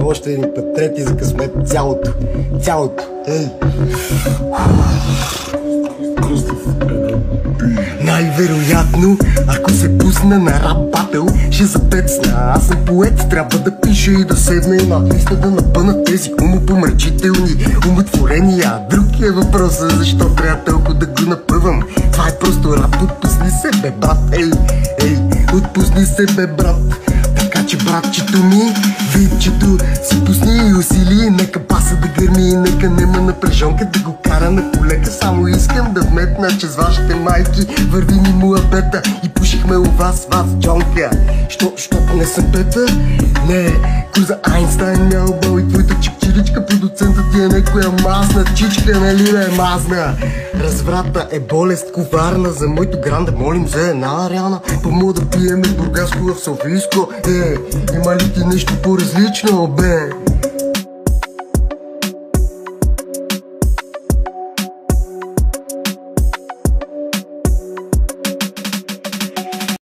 Още един път, трети за късмет, цялото. Ей! Най-вероятно, ако се пусна на рап батъл, ще запецна. Аз съм поет, трябва да пиша и да седна и наистина да напъна тези умопомрачителни умотворения. Друг е въпросът, защо трябва толкова да го напъвам. Това е просто рап, отпусни се бе брат, ей, отпусни се бе брат. Така че братчето ми, видчето, си пусни и усили, нека баса да гърми, нека нема напрежонка да го кара на полека. Само искам да вметна, че с вашите майки върви ми муабета и пушихме у вас джонка. Щото не съм пета? Не, курза Айнстайн мялбал и твоята чикчиричка, продуцента ти е некоя масна чичка, нали бе мазна? Разврата е болест коварна, за моето гранда молим за една реална. По-мога да пиеме Бургаско в Софийско. Има ли ти нещо по-различно, бе?